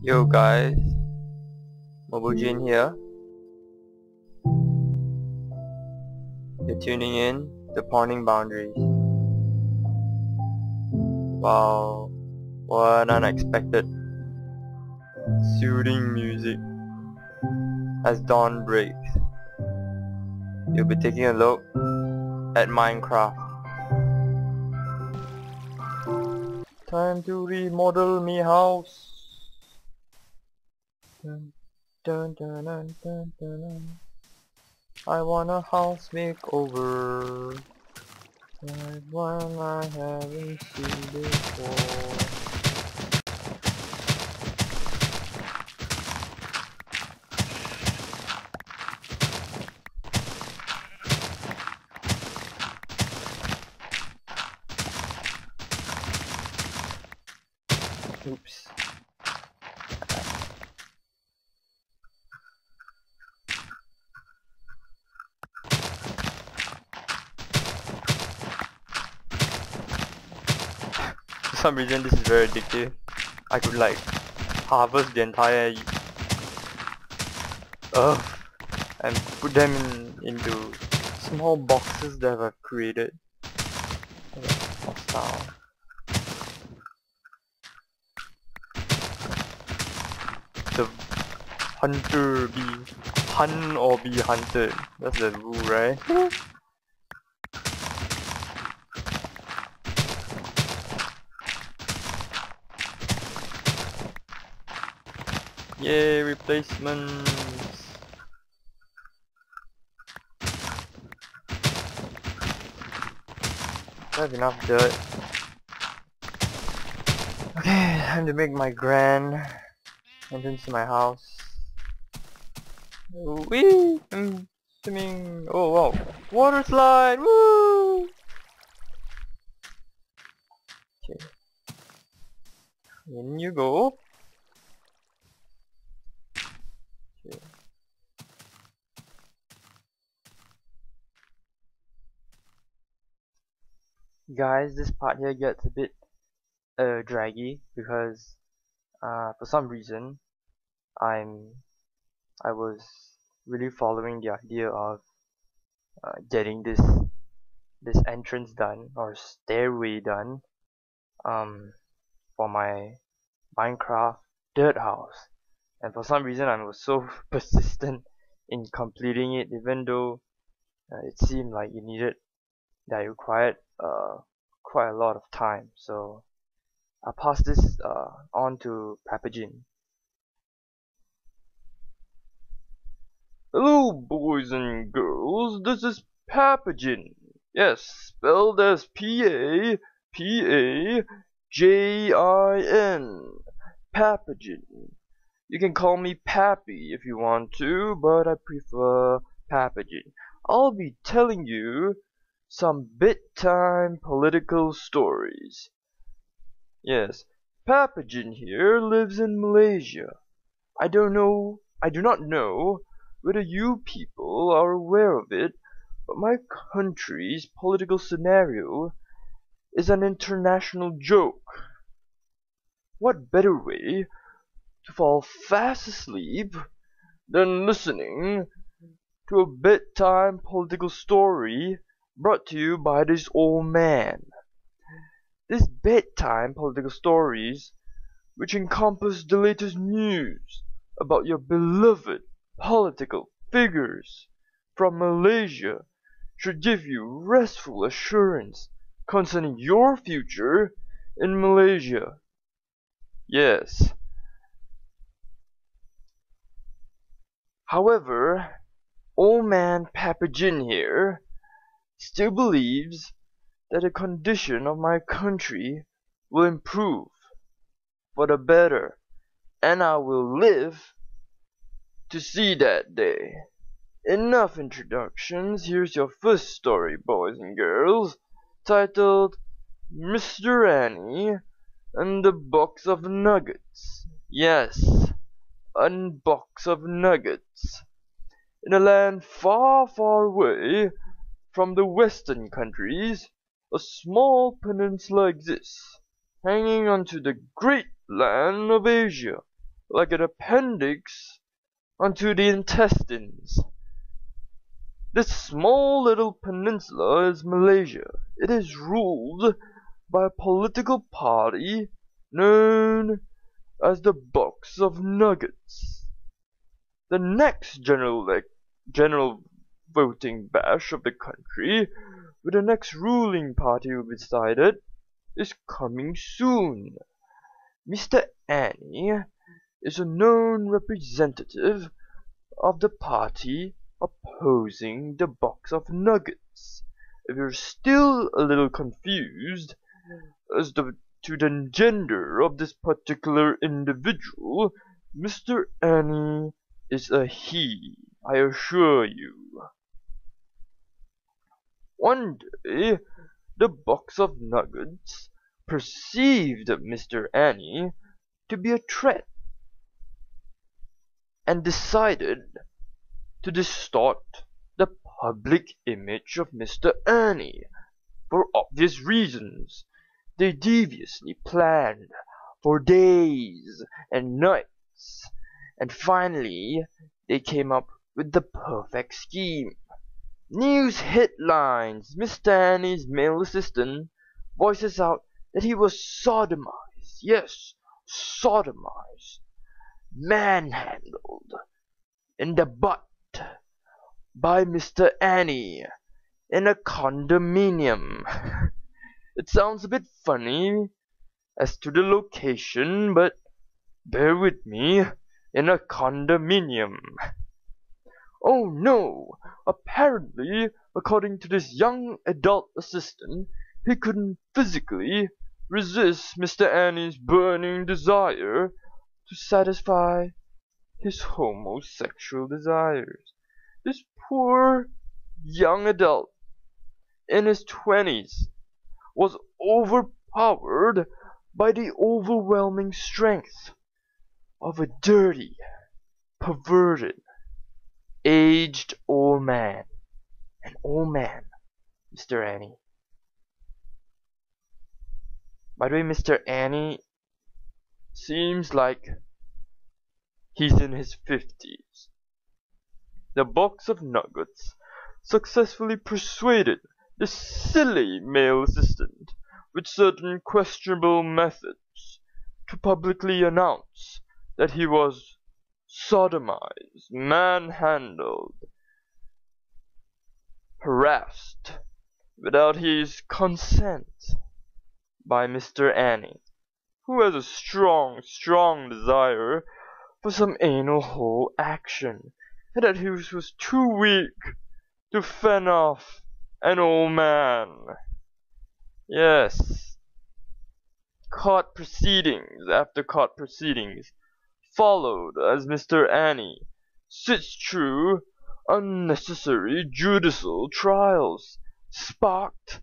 Yo guys, Momojin here. You're tuning in to Pawning Boundaries. Wow, what unexpected, soothing music as dawn breaks. You'll be taking a look at Minecraft. Time to remodel me house. Dun, dun, dun, dun, dun, dun, dun. I want a house makeover, like one I haven't seen before. Oops. For some reason this is very addictive. I could like harvest the entire earth and put them into small boxes that I've created. Hostile. The hunter be hunt or be hunted. That's the rule, right? Yay, replacements! I have enough dirt. Okay, time to make my grand entrance to my house. Whee! I'm swimming. Oh wow! Water slide! Woo! Okay. In you go. Okay. Guys, this part here gets a bit draggy because for some reason I was really following the idea of getting this entrance done or stairway done for my Minecraft dirt house, and for some reason I was so persistent in completing it, even though it seemed like it required quite a lot of time. So I passed this on to Papajin. Hello boys and girls, this is Papajin. Yes, spelled as Papajin. Papajin. You can call me Pappy if you want to, but I prefer Papajin. I'll be telling you some bedtime political stories. Yes, Papajin here lives in Malaysia. I do not know whether you people are aware of it, but my country's political scenario is an international joke. What better way to fall fast asleep than listening to a bedtime political story brought to you by this old man? These bedtime political stories, which encompass the latest news about your beloved political figures from Malaysia, should give you restful assurance concerning your future in Malaysia. Yes. However, old man Papajin here still believes that the condition of my country will improve for the better, and I will live to see that day. Enough introductions, here's your first story, boys and girls, titled Mr. Annie and the Box of Nuggets. Yes, a box of nuggets. In a land far, far away from the Western countries, a small peninsula exists, hanging onto the great land of Asia, like an appendix onto the intestines. This small little peninsula is Malaysia. It is ruled by a political party known as the Box of Nuggets. The next general voting bash of the country, where the next ruling party will be decided, is coming soon. Mr. Annie is a known representative of the party opposing the Box of Nuggets. If you're still a little confused as to the gender of this particular individual, Mr. Annie is a he, I assure you. One day, the Box of Nuggets perceived Mr. Annie to be a threat and decided to distort the public image of Mr. Annie. For obvious reasons, they deviously planned for days and nights, and finally they came up with the perfect scheme. News headlines: Mr. Annie's male assistant voices out that he was sodomized, yes, sodomized, manhandled in the butt by Mr. Annie in a condominium. It sounds a bit funny as to the location, but bear with me, in a condominium. Oh no! Apparently, according to this young adult assistant, he couldn't physically resist Mr. Annie's burning desire to satisfy his homosexual desires. This poor young adult in his 20s was overpowered by the overwhelming strength of a dirty, perverted, aged old man. An old man, Mr. Annie. By the way, Mr. Annie seems like he's in his 50s. The Box of Nuggets successfully persuaded the silly male assistant with certain questionable methods to publicly announce that he was sodomized, manhandled, harassed without his consent by Mr. Annie, who has a strong desire for some anal hole action, and that he was too weak to fend off an old man. Yes. Court proceedings after court proceedings followed as Mr. Annie sits through unnecessary judicial trials, sparked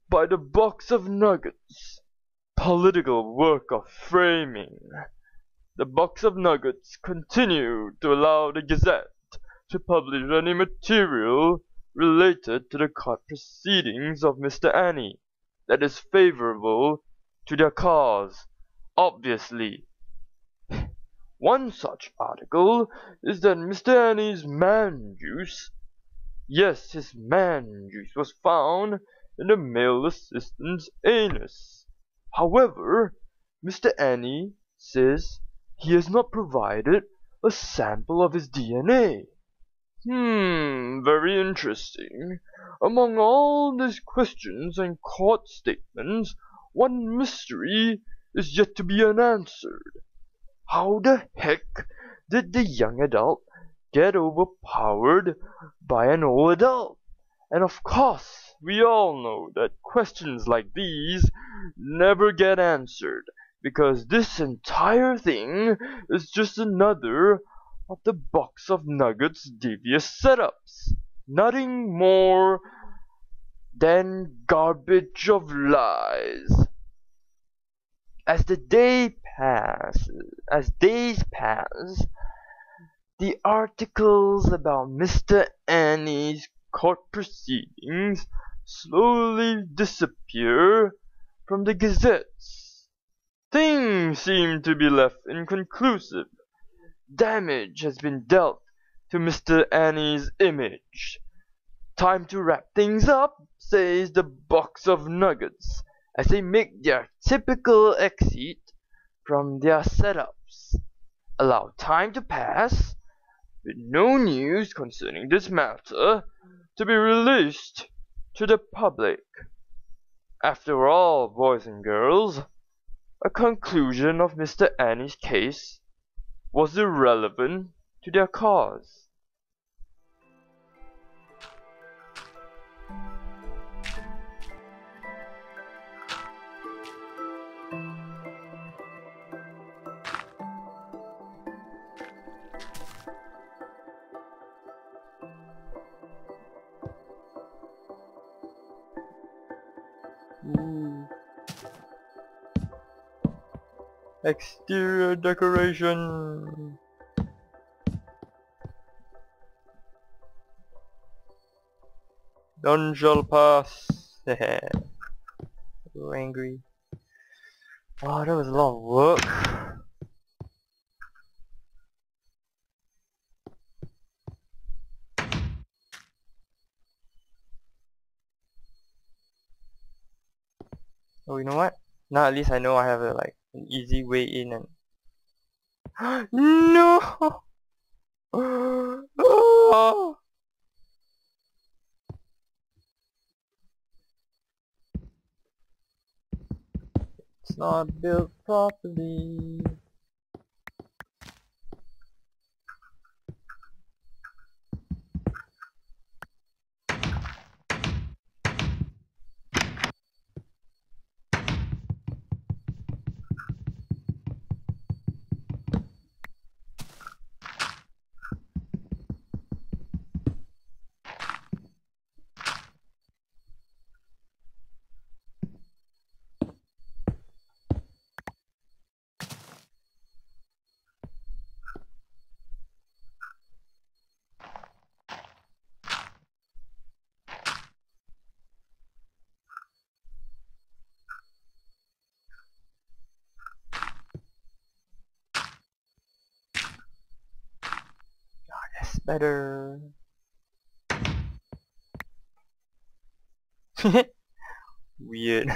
by the Box of Nuggets political work of framing. The Box of Nuggets continued to allow the Gazette to publish any material related to the court proceedings of Mr. Annie that is favorable to their cause, obviously. One such article is that Mr. Annie's man juice, yes, his man juice was found in the male assistant's anus. However, Mr. Annie says he has not provided a sample of his DNA. Very interesting. Among all these questions and court statements, one mystery is yet to be unanswered. How the heck did the young adult get overpowered by an old adult? And of course, we all know that questions like these never get answered, because this entire thing is just another of the Box of Nuggets' devious setups. Nothing more than garbage of lies. As days pass, the articles about Mr. Annie's court proceedings slowly disappear from the gazettes. Things seem to be left inconclusive Damage has been dealt to Mr. Annie's image. Time to wrap things up, says the box of nuggets as they make their typical exit from their setups. Allow time to pass, with no news concerning this matter to be released to the public. After all, boys and girls, a conclusion of Mr. Annie's case was irrelevant to their cause. Exterior decoration. None shall pass. So angry. Wow, that was a lot of work. Oh, you know what? Now at least I know I have an easy way in and... No! Oh! It's not built properly. That's better. Weird.